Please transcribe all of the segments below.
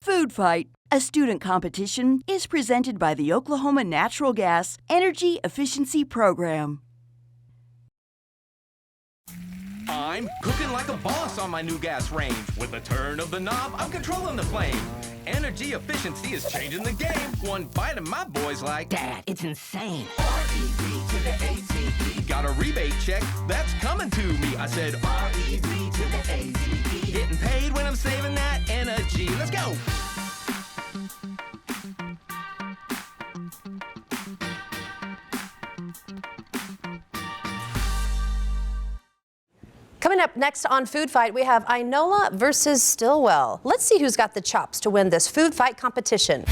Food Fight, a student competition, is presented by the Oklahoma Natural Gas Energy Efficiency Program. I'm cooking like a boss on my new gas range. With a turn of the knob, I'm controlling the flame. Energy efficiency is changing the game. One bite of my boys like, Dad, it's insane. R-E-V to the A-Z-E. Got a rebate check that's coming to me. I said R-E-V to the A-Z-E. Getting paid when I'm saving that energy. Let's go. Coming up next on Food Fight, we have Inola versus Stilwell. Let's see who's got the chops to win this food fight competition.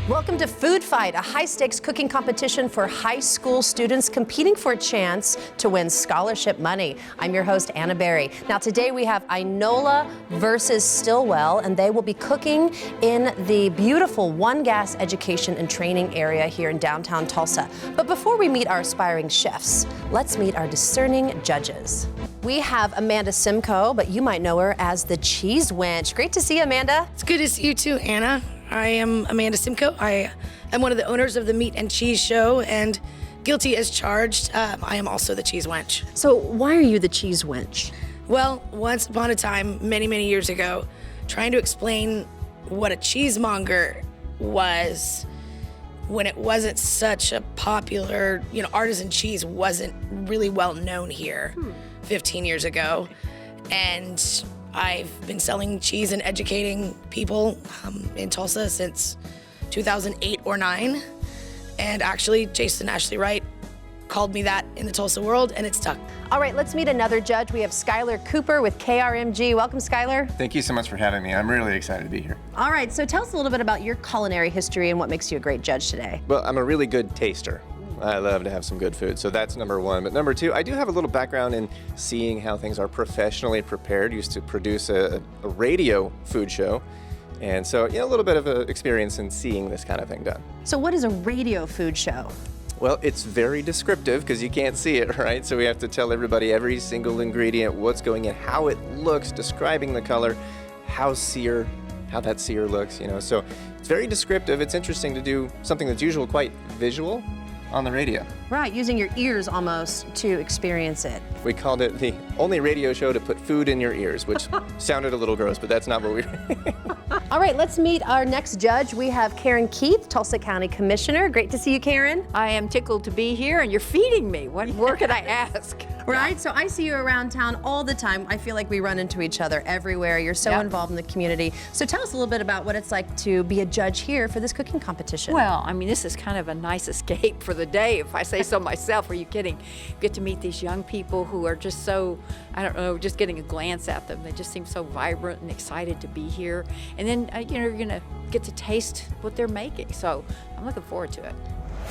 Welcome to Food Fight, a high-stakes cooking competition for high school students competing for a chance to win scholarship money. I'm your host, Anna Berry. Now today we have Inola versus Stilwell, and they will be cooking in the beautiful One Gas Education and Training area here in downtown Tulsa. But before we meet our aspiring chefs, let's meet our discerning judges. We have Amanda Simcoe, but you might know her as the Cheese Wench. Great to see you, Amanda. It's good to see you too, Anna. I am Amanda Simcoe. I am one of the owners of the Meat and Cheese Show, and guilty as charged, I am also the Cheese Wench. So why are you the Cheese Wench? Well, once upon a time, many, many years ago, trying to explain what a cheesemonger was when it wasn't such a popular, artisan cheese wasn't really well known here 15 years ago. And I've been selling cheese and educating people in Tulsa since 2008 or 9. And actually, Jason Ashley Wright called me that in the Tulsa world, and it stuck. All right, let's meet another judge. We have Skylar Cooper with KRMG. Welcome, Skylar. Thank you so much for having me. I'm really excited to be here. All right, so tell us a little bit about your culinary history and what makes you a great judge today. Well, I'm a really good taster. I love to have some good food, so that's number one. But number two, I do have a little background in seeing how things are professionally prepared. Used to produce a radio food show, and so a little bit of experience in seeing this kind of thing done. So what is a radio food show? Well, it's very descriptive because you can't see it, right? So we have to tell everybody every single ingredient, what's going in, how it looks, describing the color, how that sear looks, So it's very descriptive. It's interesting to do something that's usually quite visual on the radio. Right, using your ears almost to experience it. We called it the only radio show to put food in your ears, which sounded a little gross, but that's not what we All right, let's meet our next judge. We have Karen Keith, Tulsa County Commissioner. Great to see you, Karen. I am tickled to be here, and you're feeding me. What more could I ask? Right, so I see you around town all the time. I feel like we run into each other everywhere. You're so involved in the community. So tell us a little bit about what it's like to be a judge here for this cooking competition. Well, I mean, this is kind of a nice escape for the day, if I say so myself. Are you kidding? Get to meet these young people who are just so, I don't know, just getting a glance at them. They just seem so vibrant and excited to be here. And then, you're going to get to taste what they're making. So I'm looking forward to it.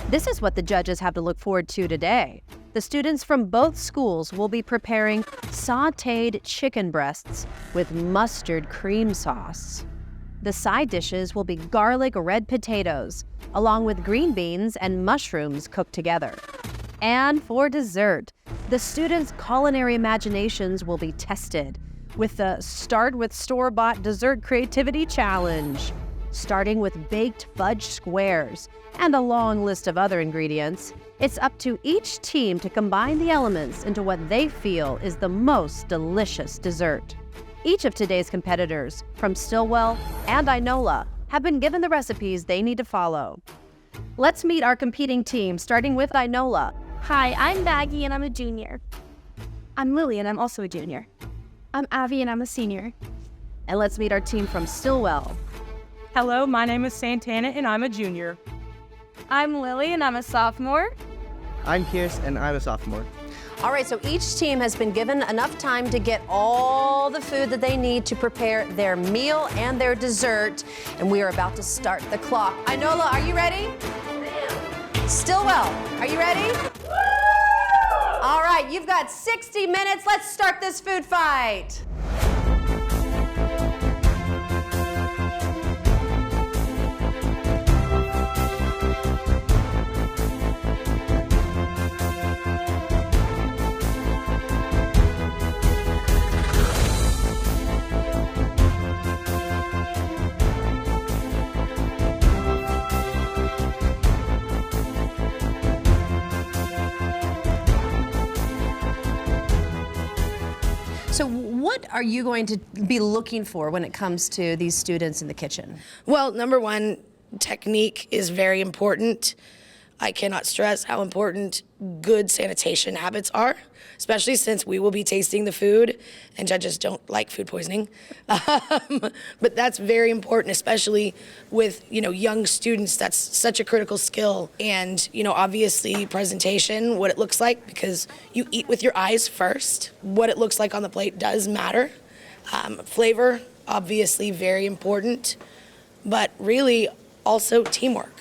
This is what the judges have to look forward to today. The students from both schools will be preparing sautéed chicken breasts with mustard cream sauce. The side dishes will be garlic red potatoes, along with green beans and mushrooms cooked together. And for dessert, the students' culinary imaginations will be tested with the Start with Store-Bought Dessert Creativity Challenge. Starting with baked fudge squares and a long list of other ingredients, it's up to each team to combine the elements into what they feel is the most delicious dessert. Each of today's competitors, from Stilwell and Inola, have been given the recipes they need to follow. Let's meet our competing team, starting with Inola. Hi, I'm Maggie and I'm a junior. I'm Lily and I'm also a junior. I'm Avi and I'm a senior. And let's meet our team from Stilwell. Hello, my name is Santana and I'm a junior. I'm Lily and I'm a sophomore. I'm Pierce and I'm a sophomore. All right, so each team has been given enough time to get all the food that they need to prepare their meal and their dessert, and we are about to start the clock. Inola, are you ready? Stilwell, are you ready? All right, you've got 60 minutes. Let's start this food fight. what are you going to be looking for when it comes to these students in the kitchen? Well, number one, technique is very important. I cannot stress how important good sanitation habits are, especially since we will be tasting the food and judges don't like food poisoning. But that's very important, especially with, young students. That's such a critical skill. And, obviously presentation, what it looks like, because you eat with your eyes first. What it looks like on the plate does matter. Flavor, obviously very important, but really also teamwork.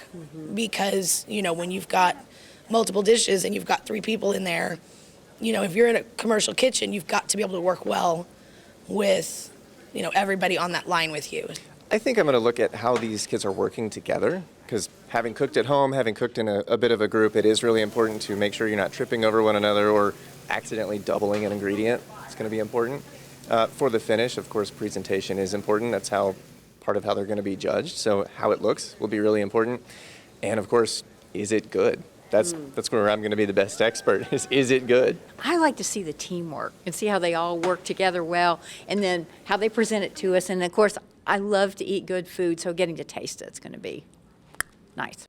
Because, when you've got multiple dishes and you've got 3 people in there, if you're in a commercial kitchen, you've got to be able to work well with, everybody on that line with you. I think I'm going to look at how these kids are working together, because having cooked at home, having cooked in a bit of a group, it is really important to make sure you're not tripping over one another or accidentally doubling an ingredient. It's going to be important. For the finish, of course, presentation is important. That's part of how they're going to be judged. So how it looks will be really important. And of course, is it good? That's where I'm going to be the best expert. Is it good? I like to see the teamwork and see how they all work together well, and then how they present it to us. And of course, I love to eat good food, so getting to taste it's going to be nice.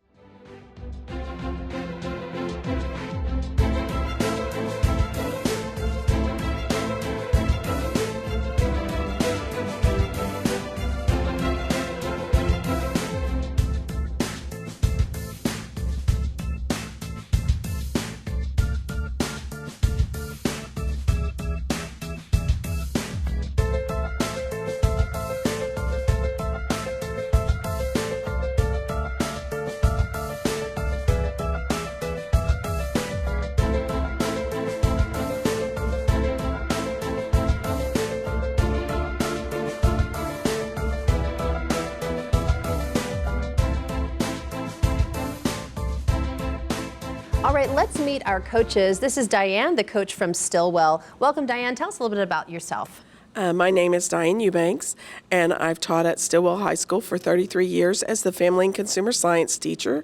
All right, let's meet our coaches. This is Diane, the coach from Stilwell. Welcome, Diane. Tell us a little bit about yourself. My name is Diane Eubanks, and I've taught at Stilwell High School for 33 years as the Family and Consumer Science teacher.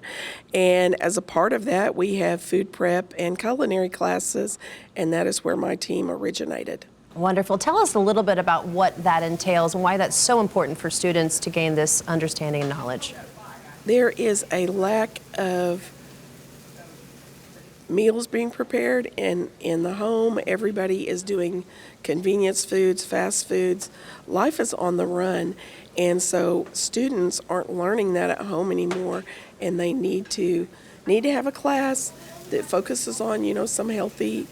And as a part of that, we have food prep and culinary classes, and that is where my team originated. Wonderful. Tell us a little bit about what that entails and why that's so important for students to gain this understanding and knowledge. There is a lack of meals being prepared in the home. Everybody is doing convenience foods, fast foods. Life is on the run, and so students aren't learning that at home anymore, and they need to have a class that focuses on some healthy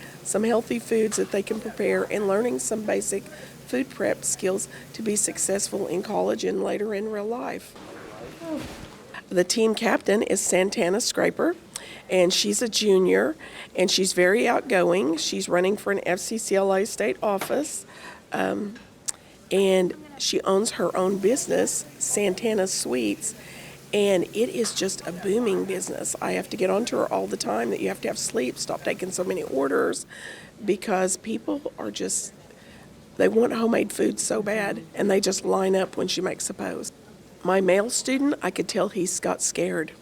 foods that they can prepare, and learning some basic food prep skills to be successful in college and later in real life. The team captain is Santana Scraper, and she's a junior, and she's very outgoing. She's running for an FCCLA state office, and she owns her own business, Santana Sweets, and it is just a booming business. I have to get onto her all the time that you have to have sleep, stop taking so many orders, because people are they want homemade food so bad, and they just line up when she makes a post. My male student, I could tell he's got scared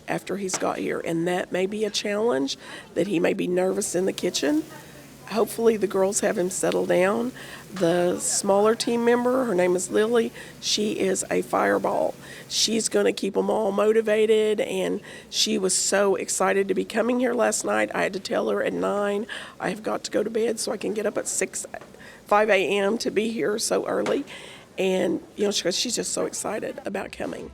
after he's got here, and that may be a challenge, that he may be nervous in the kitchen. Hopefully the girls have him settle down. The smaller team member, her name is Lily, she is a fireball. She's going to keep them all motivated, and she was so excited to be coming here last night. I had to tell her at 9 I have got to go to bed so I can get up at 5 a.m. to be here so early, and she's just so excited about coming.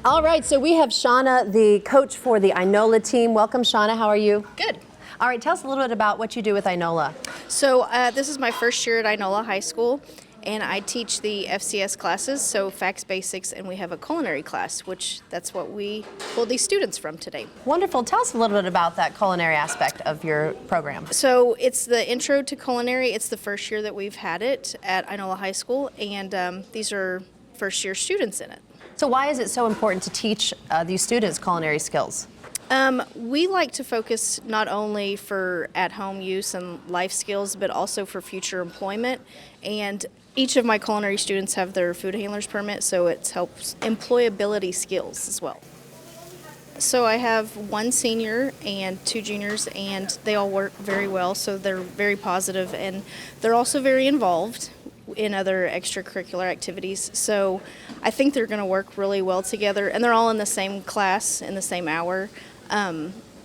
All right, so we have Shauna, the coach for the Inola team. Welcome, Shauna. How are you? Good. All right, tell us a little bit about what you do with Inola. So this is my first year at Inola High School, and I teach the FCS classes, so Facts Basics, and we have a culinary class, which that's what we pulled these students from today. Wonderful. Tell us a little bit about that culinary aspect of your program. So it's the intro to culinary. It's the first year that we've had it at Inola High School, and these are first year students in it. So why is it so important to teach these students culinary skills? We like to focus not only for at-home use and life skills, but also for future employment. And each of my culinary students have their food handler's permit, so it helps employability skills as well. So I have one senior and two juniors, and they all work very well, so they're very positive, and they're also very involved in other extracurricular activities. So I think they're going to work really well together, and they're all in the same class in the same hour.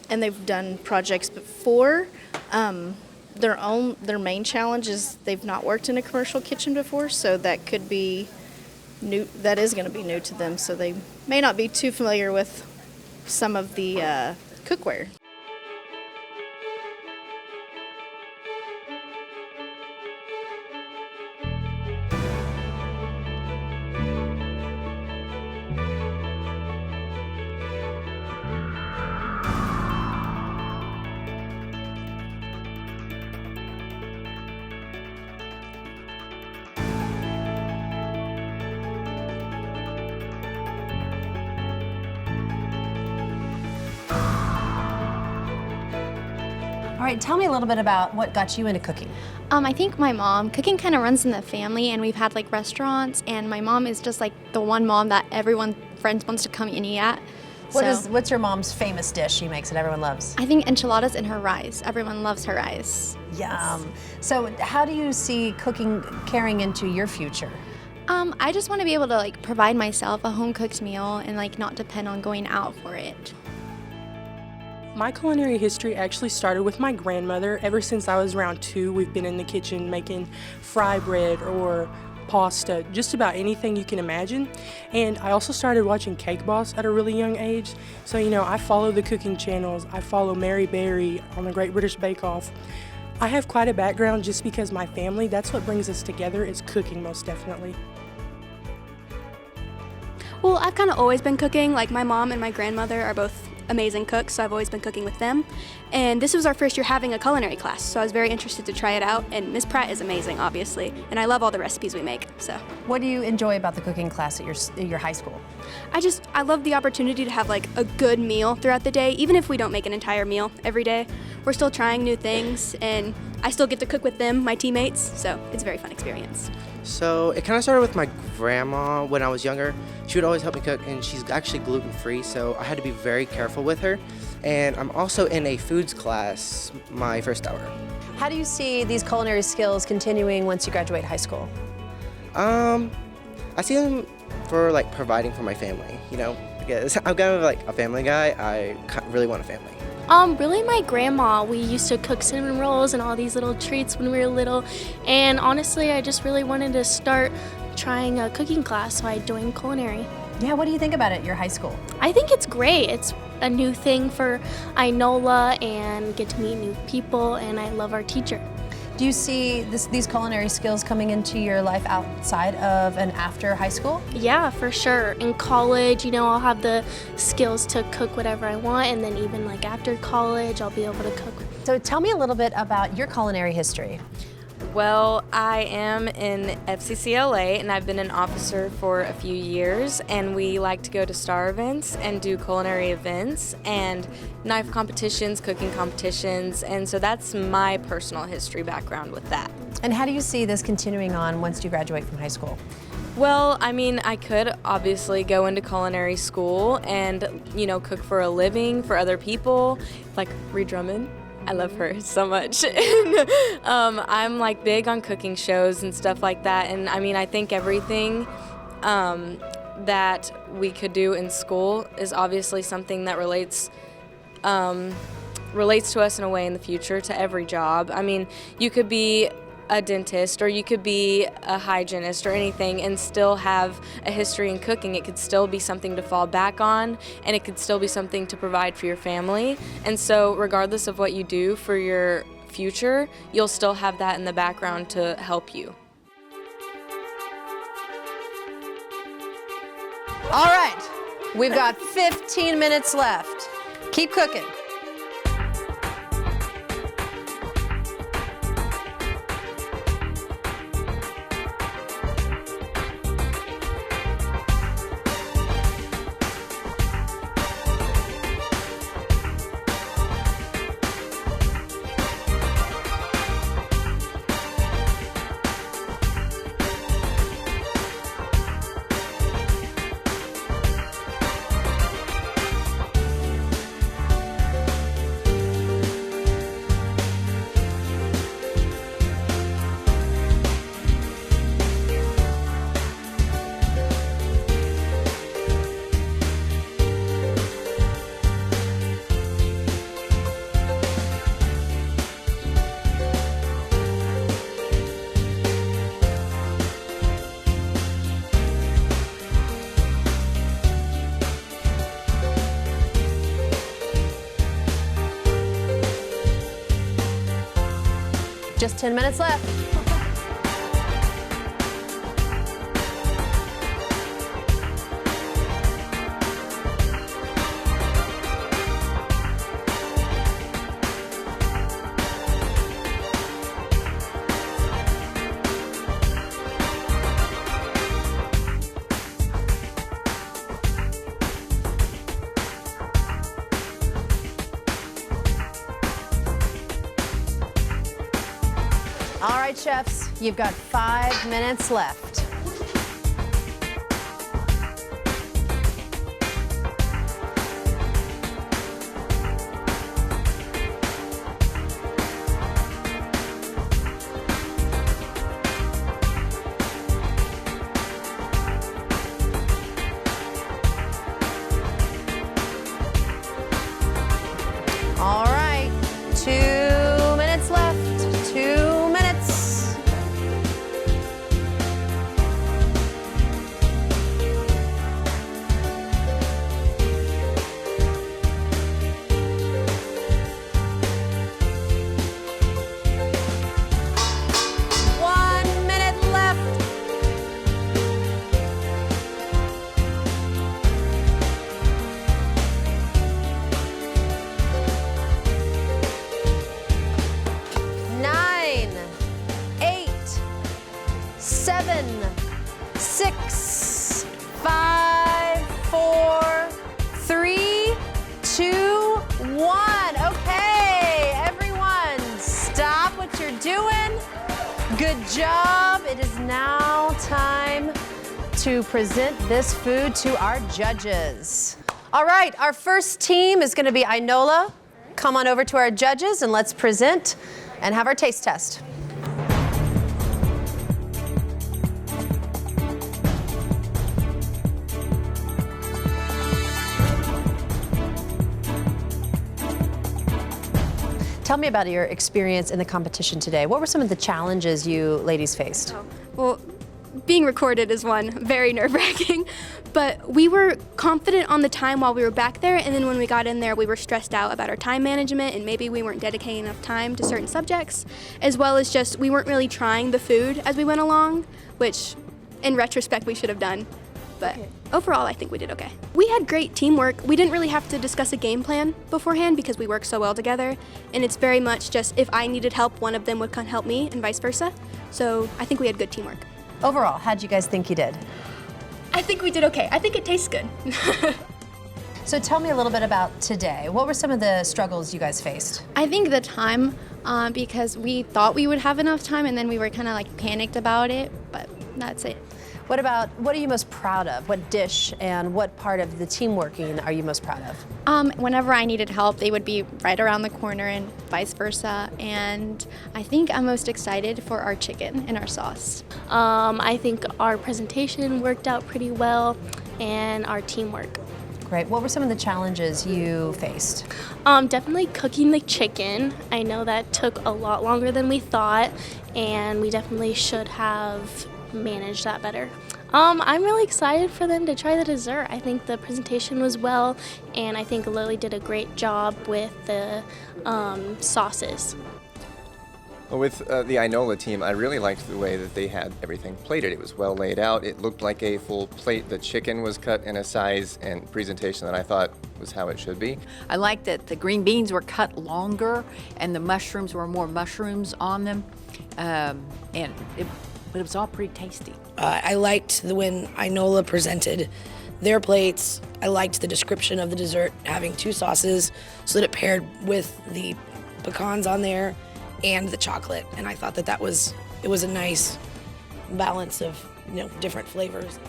And they've done projects before. Their main challenge is they've not worked in a commercial kitchen before, so that could be new. That is going to be new to them, so they may not be too familiar with some of the cookware. All right, tell me a little bit about what got you into cooking. I think my mom, cooking kind of runs in the family, and we've had like restaurants, and my mom is just like the one mom that friends wants to come and eat at. What's your mom's famous dish she makes that everyone loves? I think enchiladas and her rice. Everyone loves her rice. Yum. So how do you see cooking carrying into your future? I just want to be able to like provide myself a home cooked meal and like not depend on going out for it. My culinary history actually started with my grandmother. Ever since I was around 2, we've been in the kitchen making fry bread or pasta, just about anything you can imagine. And I also started watching Cake Boss at a really young age. So, I follow the cooking channels. I follow Mary Berry on the Great British Bake Off. I have quite a background just because my family, that's what brings us together, is cooking most definitely. Well, I've kind of always been cooking. Like my mom and my grandmother are both amazing cooks, so I've always been cooking with them. And this was our first year having a culinary class, so I was very interested to try it out. And Miss Pratt is amazing, obviously, and I love all the recipes we make. So, what do you enjoy about the cooking class at your high school? I love the opportunity to have like a good meal throughout the day, even if we don't make an entire meal every day. We're still trying new things, and I still get to cook with them, my teammates. So it's a very fun experience. So it kind of started with my grandma when I was younger. She would always help me cook, and she's actually gluten-free, so I had to be very careful with her. And I'm also in a foods class my first hour. How do you see these culinary skills continuing once you graduate high school? I see them for like providing for my family, because I'm kind of like a family guy. I really want a family. Really my grandma. We used to cook cinnamon rolls and all these little treats when we were little, and honestly I just really wanted to start trying a cooking class, so I joined culinary. Yeah, what do you think about it at your high school? I think it's great. It's a new thing for Inola and get to meet new people, and I love our teacher. Do you see these culinary skills coming into your life outside of and after high school? Yeah, for sure. In college, I'll have the skills to cook whatever I want, and then even like after college, I'll be able to cook. So tell me a little bit about your culinary history. Well, I am in FCCLA, and I've been an officer for a few years, and we like to go to star events and do culinary events and knife competitions, cooking competitions, and so that's my personal history background with that. And how do you see this continuing on once you graduate from high school? Well, I could obviously go into culinary school and, cook for a living for other people, like Ree Drummond. I love her so much. I'm like big on cooking shows and stuff like that. And I think everything that we could do in school is obviously something that relates to us in a way in the future to every job. You could be a dentist, or you could be a hygienist or anything and still have a history in cooking. It could still be something to fall back on, and it could still be something to provide for your family. And so regardless of what you do for your future, you'll still have that in the background to help you. All right, we've got 15 minutes left. Keep cooking. Just 10 minutes left. All right, chefs, you've got 5 minutes left. All right, 2 minutes left. 2 minutes. Good job. It is now time to present this food to our judges. All right, our first team is going to be Inola. Come on over to our judges and let's present and have our taste test. Tell me about your experience in the competition today. What were some of the challenges you ladies faced? Well, being recorded is one, very nerve-wracking, but we were confident on the time while we were back there, and then when we got in there, we were stressed out about our time management, and maybe we weren't dedicating enough time to certain subjects, as well as just we weren't really trying the food as we went along, which in retrospect we should have done. But overall, I think we did okay. We had great teamwork. We didn't really have to discuss a game plan beforehand because we worked so well together. And it's very much just if I needed help, one of them would come help me and vice versa. So I think we had good teamwork. Overall, how'd you guys think you did? I think we did okay. I think it tastes good. So tell me a little bit about today. What were some of the struggles you guys faced? I think the time, because we thought we would have enough time and then we were kind of like panicked about it, but that's it. What are you most proud of? What dish and what part of the team working are you most proud of? Whenever I needed help, they would be right around the corner and vice versa. And I think I'm most excited for our chicken and our sauce. I think our presentation worked out pretty well and our teamwork. Great. What were some of the challenges you faced? Definitely cooking the chicken. I know that took a lot longer than we thought, and we definitely should have managed that better. I'm really excited for them to try the dessert. I think the presentation was well, and I think Lily did a great job with the sauces. Well, with the Inola team, I really liked the way that they had everything plated. It was well laid out. It looked like a full plate. The chicken was cut in a size and presentation that I thought was how it should be. I liked that the green beans were cut longer and the mushrooms were more mushrooms on them. But it was all pretty tasty. I liked when Inola presented their plates. I liked the description of the dessert having 2 sauces so that it paired with the pecans on there and the chocolate. And I thought that it was a nice balance of different flavors.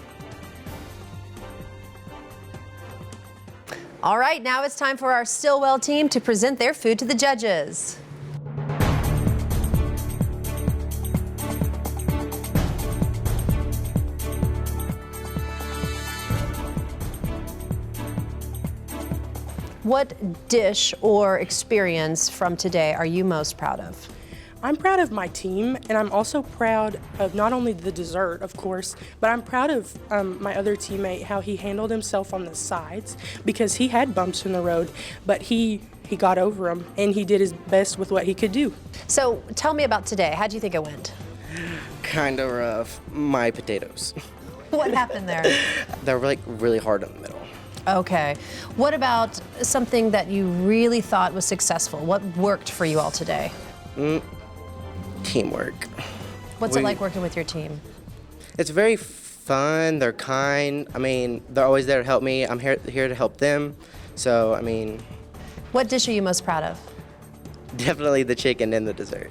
All right, now it's time for our Stilwell team to present their food to the judges. What dish or experience from today are you most proud of? I'm proud of my team, and I'm also proud of not only the dessert, of course, but I'm proud of my other teammate, how he handled himself on the sides, because he had bumps in the road, but he got over them, and he did his best with what he could do. So tell me about today. How do you think it went? Kind of rough. My potatoes. What happened there? They're like really hard in the middle. Okay. What about something that you really thought was successful? What worked for you all today? Teamwork. What's it like working with your team? It's very fun. They're kind. I mean, they're always there to help me. I'm here to help them. So, I mean. What dish are you most proud of? Definitely the chicken and the dessert.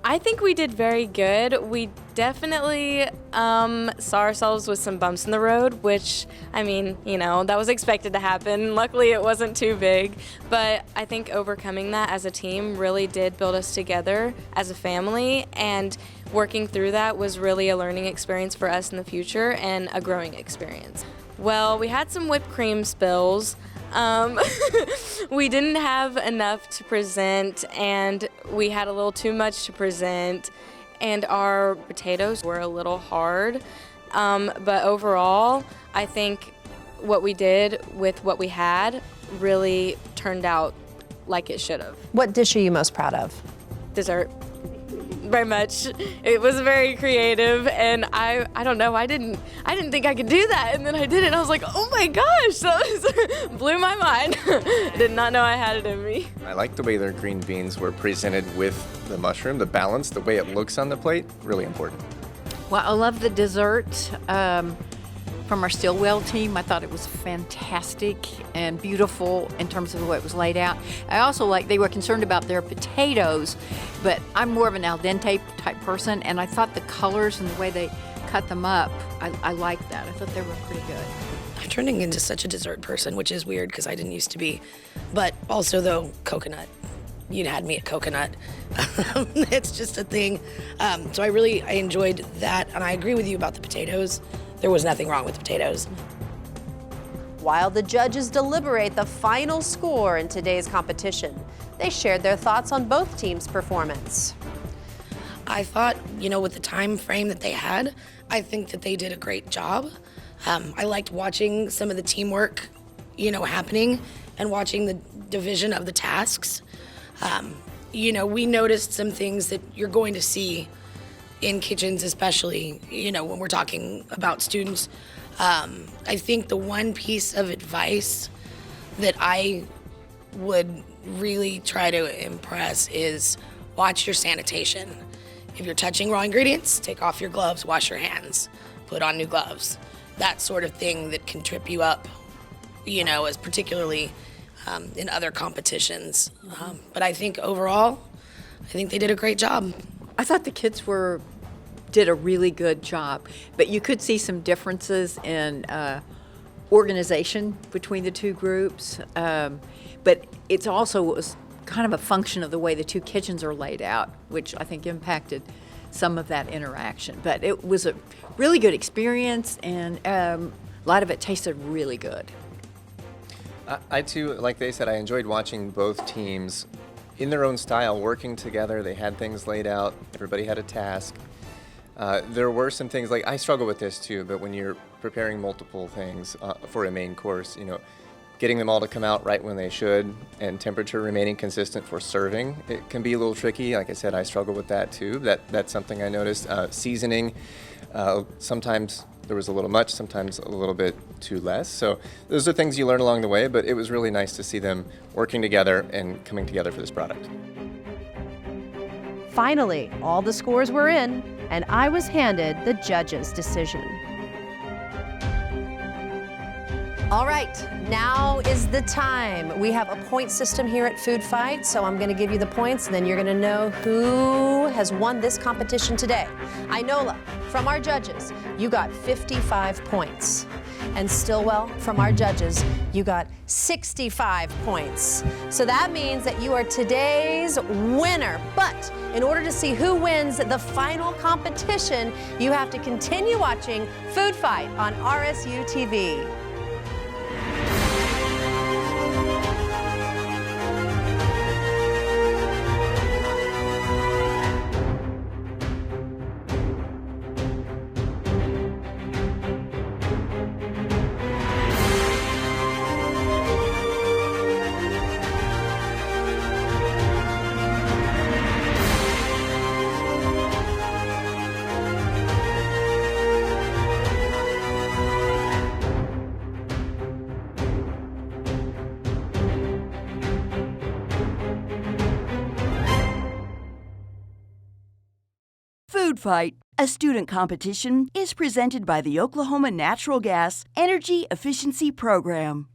I think we did very good. We definitely saw ourselves with some bumps in the road, which, I mean, that was expected to happen. Luckily, it wasn't too big. But I think overcoming that as a team really did build us together as a family, and working through that was really a learning experience for us in the future and a growing experience. Well, we had some whipped cream spills. We didn't have enough to present, and we had a little too much to present, and our potatoes were a little hard. But overall, I think what we did with what we had really turned out like it should have. What dish are you most proud of? Dessert. Very much. It was very creative, and I don't know, I didn't think I could do that, and then I did it, and I was like, oh my gosh, that blew my mind. Did not know I had it in me. I like the way their green beans were presented with the mushroom, the balance, the way it looks on the plate, really important. Well, I love the dessert from our Stilwell team. I thought it was fantastic and beautiful in terms of the way it was laid out. I also like they were concerned about their potatoes, but I'm more of an al dente type person, and I thought the colors and the way they cut them up, I liked that. I thought they were pretty good. I'm turning into such a dessert person, which is weird because I didn't used to be. But also, though, coconut. You'd had me at coconut. It's just a thing. So I enjoyed that, and I agree with you about the potatoes. There was nothing wrong with the potatoes. While the judges deliberate the final score in today's competition, they shared their thoughts on both teams' performance. I thought, with the time frame that they had, I think that they did a great job. I liked watching some of the teamwork, happening, and watching the division of the tasks. We noticed some things that you're going to see in kitchens, especially, when we're talking about students. I think the one piece of advice that I would really try to impress is watch your sanitation. If you're touching raw ingredients, take off your gloves, wash your hands, put on new gloves. That sort of thing that can trip you up, as particularly in other competitions. But I think overall, I think they did a great job. I thought the kids did a really good job, but you could see some differences in organization between the two groups. But it also was kind of a function of the way the two kitchens are laid out, which I think impacted some of that interaction. But it was a really good experience, and a lot of it tasted really good. I too, like they said, I enjoyed watching both teams in their own style, working together. They had things laid out. Everybody had a task. There were some things, like I struggle with this too, but when you're preparing multiple things for a main course, getting them all to come out right when they should, and temperature remaining consistent for serving. It can be a little tricky. Like I said, I struggle with that too. That's something I noticed. Seasoning, sometimes there was a little much, sometimes a little bit too less. So those are things you learn along the way, but it was really nice to see them working together and coming together for this product. Finally, all the scores were in, and I was handed the judges' decision. All right, now is the time. We have a point system here at Food Fight, so I'm going to give you the points, and then you're going to know who has won this competition today. Inola, from our judges, you got 55 points. And Stilwell, from our judges, you got 65 points. So that means that you are today's winner. But in order to see who wins the final competition, you have to continue watching Food Fight on RSU TV. Food Fight, a student competition, is presented by the Oklahoma Natural Gas Energy Efficiency Program.